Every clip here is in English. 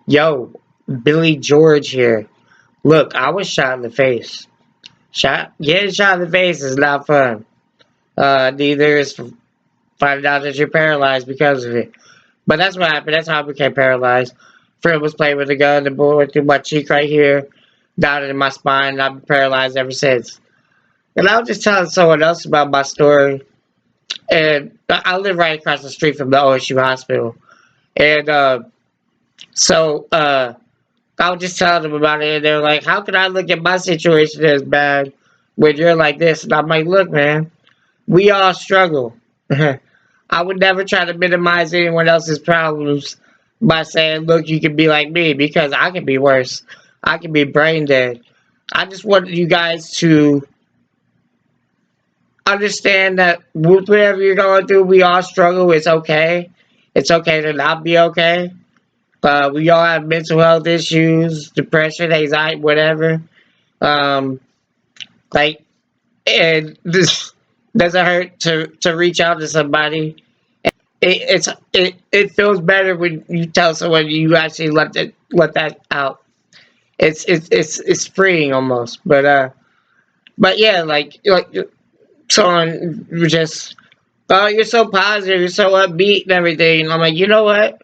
Yo, Billy George here. Look, I was shot in the face. Getting shot in the face is not fun. Neither is finding out that you're paralyzed because of it. But that's what happened. That's how I became paralyzed. Friend was playing with a gun. The bullet went through my cheek right here, down in my spine, and I've been paralyzed ever since. And I was just telling someone else about my story. And I live right across the street from the OSU hospital. And so I was just telling them about it, and they're like, "How can I look at my situation as bad when you're like this?" And I'm like, "Look, man, we all struggle. I would never try to minimize anyone else's problems by saying, 'Look, you can be like me,' because I can be worse. I can be brain dead. I just want you guys to understand that with whatever you're going through, we all struggle. It's okay. It's okay to not be okay. We all have mental health issues, depression, anxiety, whatever. Um, like, and this doesn't hurt to reach out to somebody. It feels better when you tell someone you actually let that out. It's freeing almost. But yeah, like someone just, oh, you're so positive, you're so upbeat and everything. And I'm like, you know what?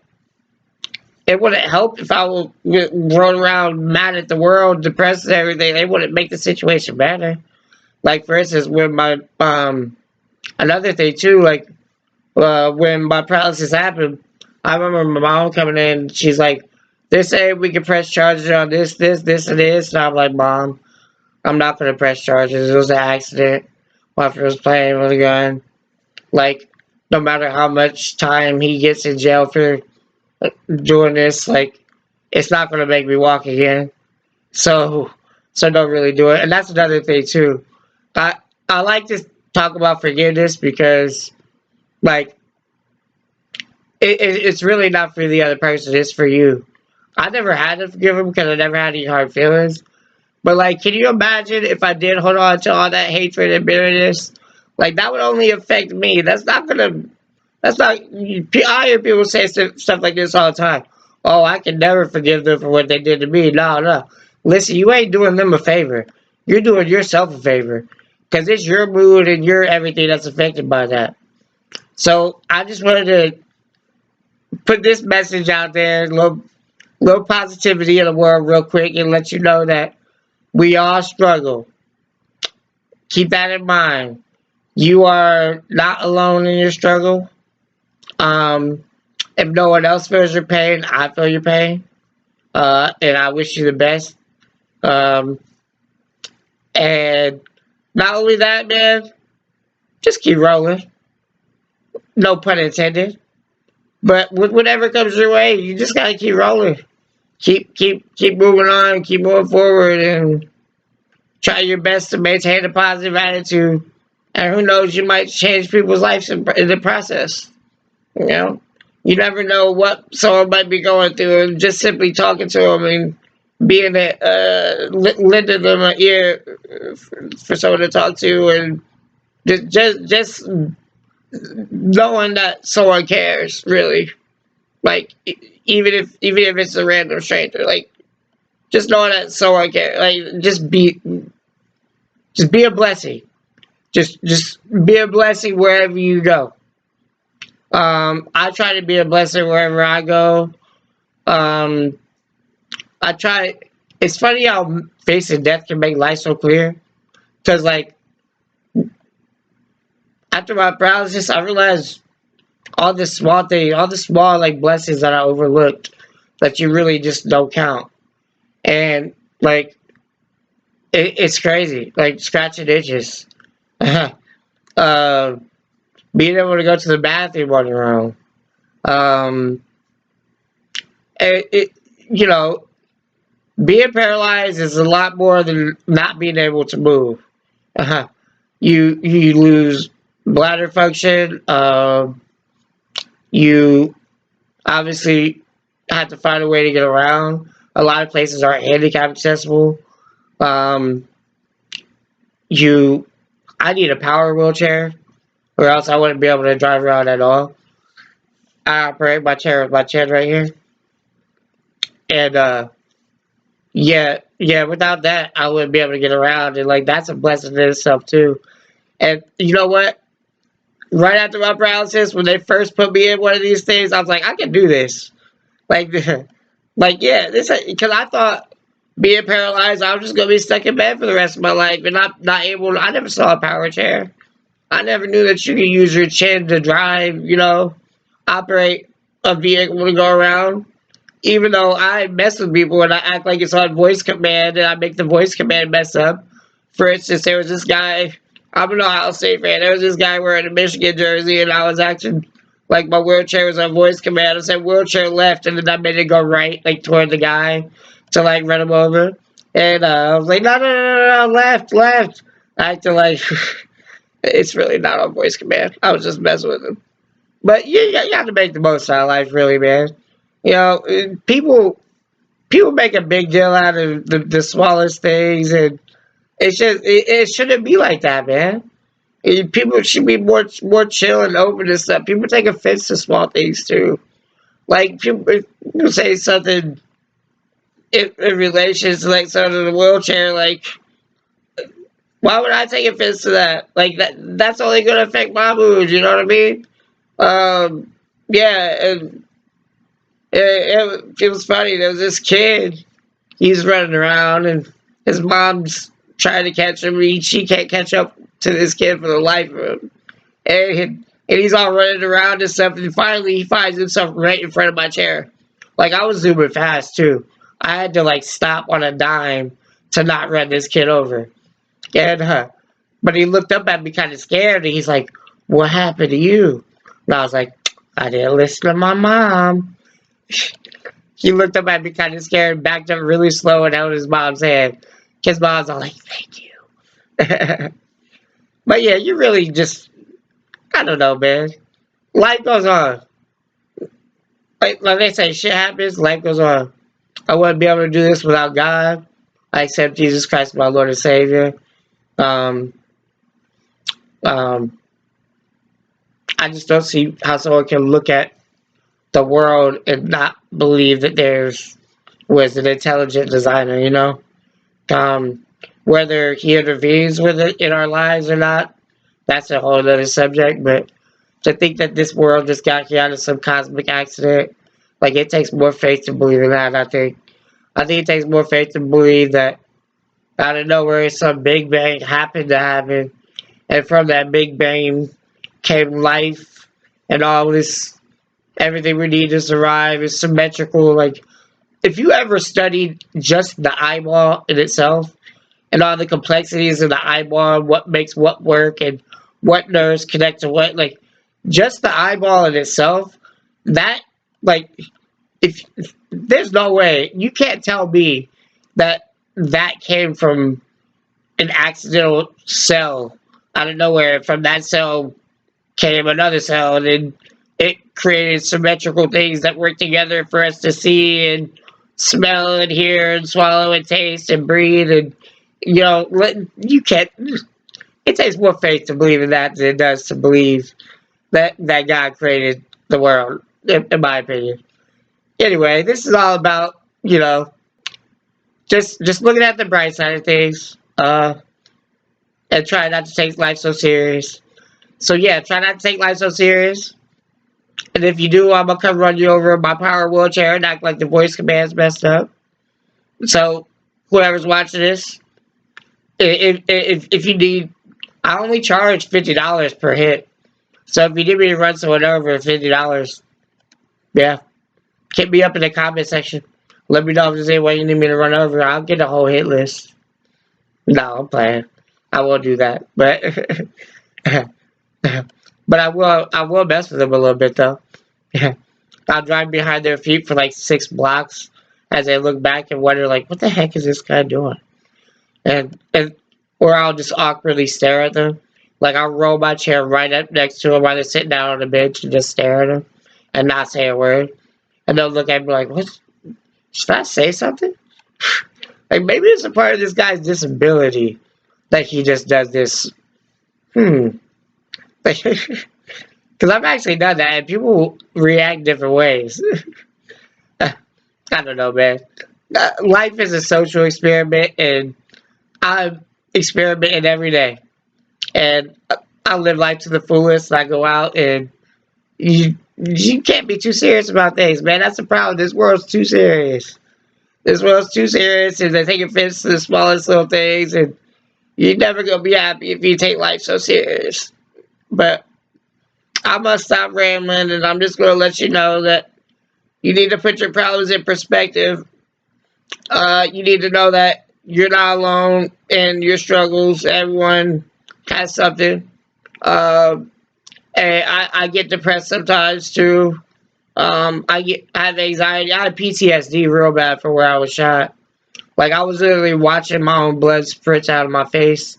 It wouldn't help if I would run around mad at the world, depressed and everything. It wouldn't make the situation better. Like for instance, when my another thing too, like when my paralysis happened, I remember my mom coming in. She's like, "They say we can press charges on this, and this." And I'm like, "Mom, I'm not gonna press charges. It was an accident. My friend was playing with a gun. Like, no matter how much time he gets in jail for doing this, like, it's not gonna make me walk again. So, so don't really do it." And that's another thing too. I I like to talk about forgiveness because like it's really not for the other person, it's for you. I never had to forgive him because I never had any hard feelings. But like, can you imagine if I did hold on to all that hatred and bitterness? Like that would only affect me. That's not gonna. That's not. I hear people say stuff like this all the time. Oh, I can never forgive them for what they did to me. No, no. Listen, you ain't doing them a favor. You're doing yourself a favor because it's your mood and your everything that's affected by that. So I just wanted to put this message out there, little positivity in the world, real quick, and let you know that we all struggle. Keep that in mind. You are not alone in your struggle. Um, if no one else feels your pain, I feel your pain, and I wish you the best. Um, and not only that, man, just keep rolling. No pun intended. But with whatever comes your way, you just gotta keep rolling. Keep moving on. Keep moving forward, and try your best to maintain a positive attitude. And who knows, you might change people's lives in the process. You know, you never know what someone might be going through, and just simply talking to them and being lending them an ear for someone to talk to, and just knowing that someone cares, really. Like even if it's a random stranger, like just knowing that someone cares, like just be a blessing. Just be a blessing wherever you go. I try to be a blessing wherever I go. Um, I try. It's funny how facing death can make life so clear. Cause like after my paralysis, I realized all the small things, all the small like blessings that I overlooked that you really just don't count. And like it's crazy. Like scratching itches. uh, Being able to go to the bathroom on your own. Um, it you know, being paralyzed is a lot more than not being able to move. Uh-huh. You lose bladder function. You obviously have to find a way to get around. A lot of places aren't handicap accessible. Um, you, I need a power wheelchair, or else I wouldn't be able to drive around at all. I operate my chair with my chin right here. And yeah, without that, I wouldn't be able to get around. And like that's a blessing in itself too. And you know what? Right after my paralysis, when they first put me in one of these things, I was like, I can do this. Like, like yeah, this because I thought being paralyzed, I was just gonna be stuck in bed for the rest of my life and not able. I never saw a power chair. I never knew that you could use your chin to drive. Operate a vehicle to go around. Even though I mess with people and I act like it's on voice command and I make the voice command mess up. For instance, there was this guy, I'm an Ohio State fan, there was this guy wearing a Michigan jersey and I was acting like my wheelchair was on voice command. I said wheelchair left and then I made it go right, like toward the guy to like run him over. And I was like, no, left. Acting like it's really not on voice command. I was just messing with him. But you got to make the most out of life, really, man. People make a big deal out of the smallest things, and it shouldn't be like that, man. People should be more chill and open to stuff. People take offense to small things too. Like people say something in relation to like someone in a wheelchair, like why would I take offense to that? Like that's only gonna affect my mood, you know what I mean? Yeah, and it was funny. There was this kid. He's running around, and his mom's trying to catch him. She can't catch up to this kid for the life of him. And he's all running around and stuff. And finally, he finds himself right in front of my chair. Like, I was zooming fast, too. I had to, like, stop on a dime to not run this kid over. And, but he looked up at me kind of scared, and he's like, what happened to you? And I was like, I didn't listen to my mom. He looked up at me kind of scared, backed up really slow, and held his mom's hand. His mom's all like, thank you. But yeah, you really just, I don't know, man. Life goes on. Like they say, shit happens, life goes on. I wouldn't be able to do this without God. I accept Jesus Christ, my Lord and Savior. Um, um, I just don't see how someone can look at the world and not believe that was an intelligent designer, whether he intervenes with it in our lives or not, that's a whole other subject. But to think that this world just got here out of some cosmic accident, like it takes more faith to believe in that. I think it takes more faith to believe that out of nowhere some big bang happened to happen, and from that big bang came life and all this. Everything we need to survive is symmetrical. Like, if you ever studied just the eyeball in itself and all the complexities of the eyeball, what makes what work and what nerves connect to what, like, just the eyeball in itself, that, like, if there's no way, you can't tell me that came from an accidental cell out of nowhere. From that cell came another cell, and then it created symmetrical things that work together for us to see and smell and hear and swallow and taste and breathe. And you can't. It takes more faith to believe in that than it does to believe that God created the world, in my opinion. Anyway, this is all about just looking at the bright side of things, and try not to take life so serious. So yeah, try not to take life so serious. And if you do, I'm gonna come run you over in my power wheelchair and act like the voice command's messed up. So whoever's watching this, if you need, I only charge $50 per hit. So if you need me to run someone over $50, yeah, hit me up in the comment section. Let me know if there's any way you need me to run over. I'll get a whole hit list. No, I'm playing. I won't do that, but but I will mess with them a little bit though. I'll drive behind their feet for like 6 blocks as they look back and wonder like, what the heck is this guy doing? And or I'll just awkwardly stare at them. Like I'll roll my chair right up next to them while they're sitting down on the bench and just stare at them and not say a word. And they'll look at me like, what? Should I say something? Like maybe it's a part of this guy's disability that he just does this. Because I've actually done that, and people react different ways. I don't know, man. Life is a social experiment, and I'm experimenting every day. And I live life to the fullest. I go out, and you can't be too serious about things, man. That's the problem. This world's too serious. This world's too serious, and they take offense to the smallest little things, and you're never gonna be happy if you take life so serious. But I must stop rambling, and I'm just gonna let you know that you need to put your problems in perspective. You need to know that you're not alone in your struggles. Everyone has something. Um, and I get depressed sometimes too. I have anxiety. I had PTSD real bad for where I was shot. Like I was literally watching my own blood spritz out of my face,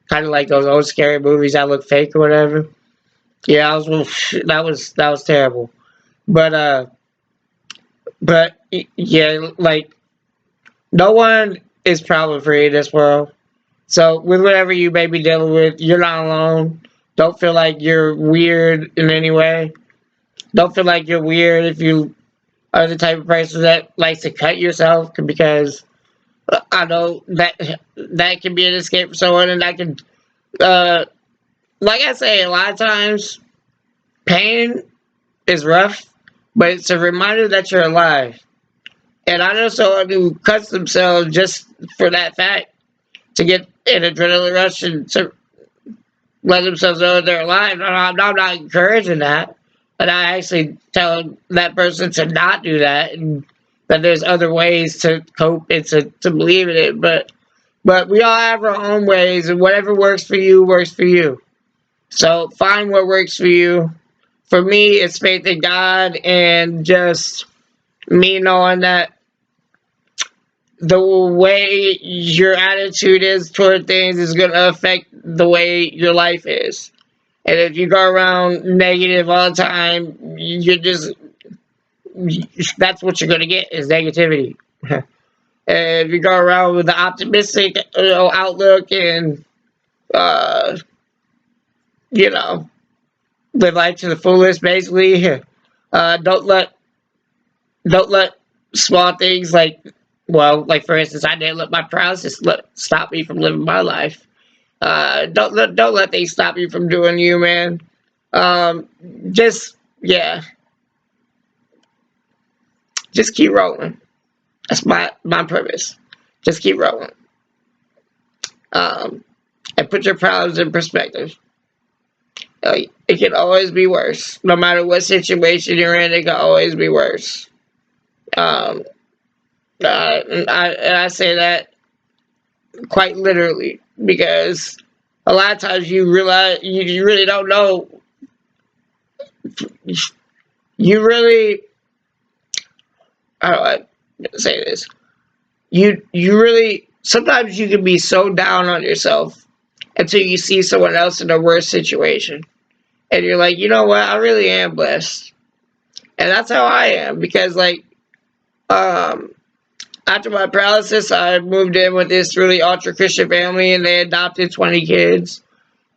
kind of like those old scary movies that look fake or whatever. Yeah, I was. That was terrible. But yeah, like no one is problem free in this world. So with whatever you may be dealing with, you're not alone. Don't feel like you're weird in any way. Don't feel like you're weird if you are the type of person that likes to cut yourself because I know that can be an escape for someone, and that can, uh, like I say, a lot of times pain is rough, but it's a reminder that you're alive. And I know someone who cuts themselves just for that fact to get an adrenaline rush and to let themselves know that they're alive. I'm not encouraging that, but I actually tell that person to not do that, and that there's other ways to cope and to believe in it. But we all have our own ways, and whatever works for you works for you. So find what works for you. For me, it's faith in God and just me knowing that the way your attitude is toward things is going to affect the way your life is. And if you go around negative all the time, you're just that's what you're going to get is negativity. And if you go around with the optimistic outlook and uh, you know live life to the fullest, basically, don't let small things like like for instance, I didn't let my paralysis stop me from living my life. Don't let things stop you from doing you, man. Um, just yeah, just keep rolling. That's my purpose. Just keep rolling. Um, and put your problems in perspective. It can always be worse. No matter what situation you're in, it can always be worse. Um, and I say that quite literally because a lot of times you realize you really don't know. You really, how do I say this? You really sometimes you can be so down on yourself until you see someone else in a worse situation, and you're like, you know what? I really am blessed, and that's how I am because like um after my paralysis, I moved in with this really ultra Christian family, and they adopted 20 kids,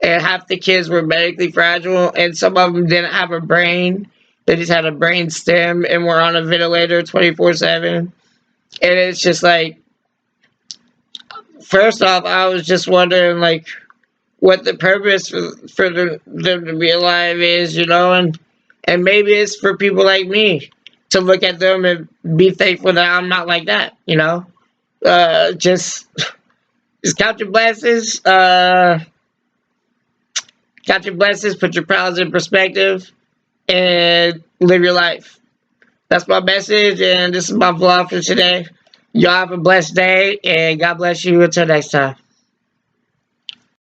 and half the kids were medically fragile, and some of them didn't have a brain. They just had a brain stem and were on a ventilator 24/7. And it's just like, first off, I was just wondering, like, what the purpose for them to be alive is, and maybe it's for people like me to look at them and be thankful that I'm not like that. Just count your blessings. Count your blessings. Put your problems in perspective, and live your life. That's my message, and this is my vlog for today. Y'all have a blessed day, and God bless you. Until next time.